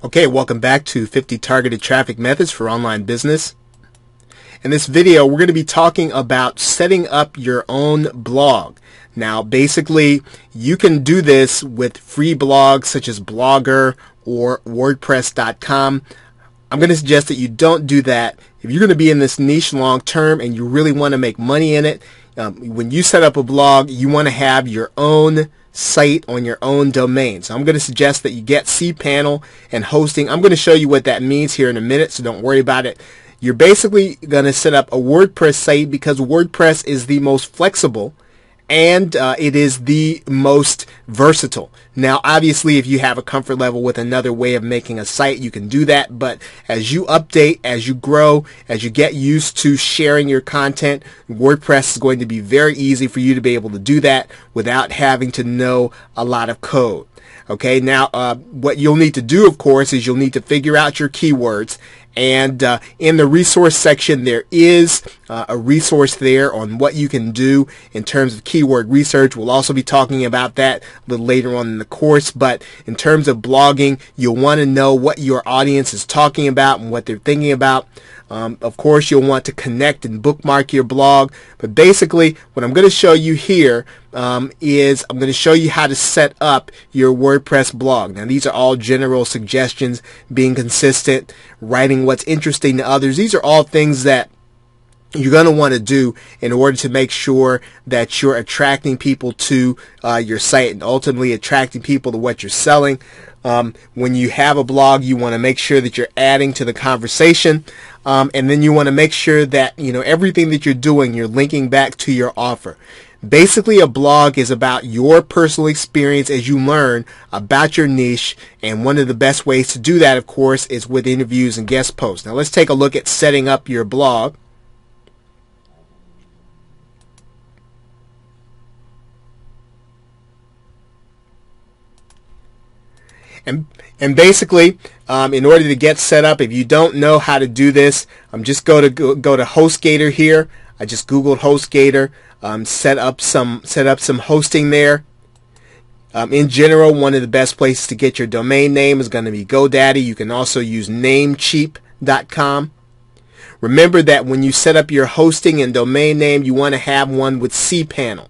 Okay, welcome back to 50 Targeted Traffic Methods for Online Business. In this video, we're going to be talking about setting up your own blog. Now, basically, you can do this with free blogs such as Blogger or WordPress.com. I'm going to suggest that you don't do that. If you're going to be in this niche long term and you really want to make money in it, when you set up a blog, you want to have your own site on your own domain. So I'm going to suggest that you get cPanel and hosting. I'm going to show you what that means here in a minute, so don't worry about it. You're basically going to set up a WordPress site because WordPress is the most flexible and it is the most versatile. Now, obviously, if you have a comfort level with another way of making a site, you can do that. But as you update, as you grow, as you get used to sharing your content, WordPress is going to be very easy for you to be able to do that without having to know a lot of code. Okay, now what you'll need to do, of course, is you'll need to figure out your keywords. And in the resource section, there is a resource there on what you can do in terms of keyword research. We'll also be talking about that a little later on in the course. But in terms of blogging, you'll want to know what your audience is talking about and what they're thinking about. Of course, you'll want to connect and bookmark your blog. But basically, what I'm going to show you here is I'm going to show you how to set up your WordPress blog. Now, these are all general suggestions: being consistent, writing what's interesting to others. These are all things that you're going to want to do in order to make sure that you're attracting people to your site and ultimately attracting people to what you're selling. When you have a blog, you want to make sure that you're adding to the conversation, and then you want to make sure that everything that you're doing, you're linking back to your offer. Basically, a blog is about your personal experience as you learn about your niche, and one of the best ways to do that, of course, is with interviews and guest posts. Now, let's take a look at setting up your blog. And basically, in order to get set up, if you don't know how to do this, just go to HostGator here. I just Googled HostGator, set up some hosting there. In general, one of the best places to get your domain name is going to be GoDaddy. You can also use Namecheap.com. Remember that when you set up your hosting and domain name, you want to have one with cPanel.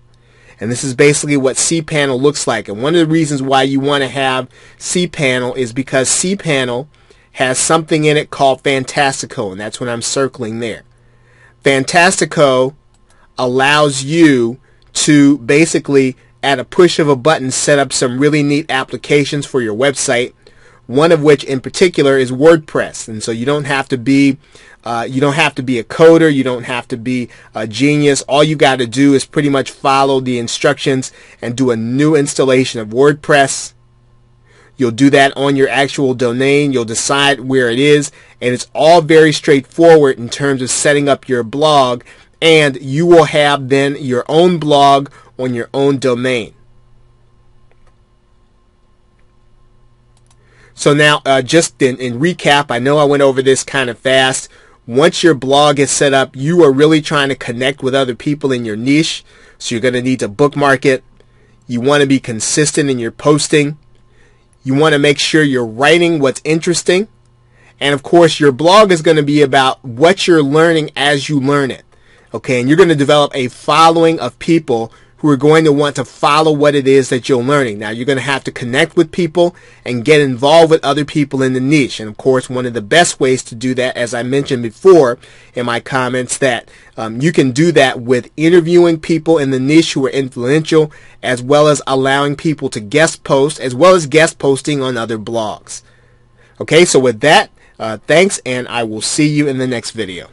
And this is basically what cPanel looks like. And one of the reasons why you want to have cPanel is because cPanel has something in it called Fantastico, and that's what I'm circling there. Fantastico allows you to basically, at a push of a button, set up some really neat applications for your website. One of which, in particular, is WordPress. And so you don't have to be a coder. You don't have to be a genius. All you got to do is pretty much follow the instructions and do a new installation of WordPress. You'll do that on your actual domain. You'll decide where it is, and it's all very straightforward in terms of setting up your blog, and you will have then your own blog on your own domain. So now, just in recap, I know I went over this kind of fast. Once your blog is set up, you are really trying to connect with other people in your niche. So you're going to need to bookmark it. You want to be consistent in your posting. You want to make sure you're writing what's interesting. And of course, your blog is going to be about what you're learning as you learn it. Okay, and you're going to develop a following of people who are going to want to follow what it is that you're learning. Now, you're going to have to connect with people and get involved with other people in the niche. And of course, one of the best ways to do that, as I mentioned before in my comments, that you can do that with interviewing people in the niche who are influential, as well as allowing people to guest post, as well as guest posting on other blogs. Okay, so with that, thanks, and I will see you in the next video.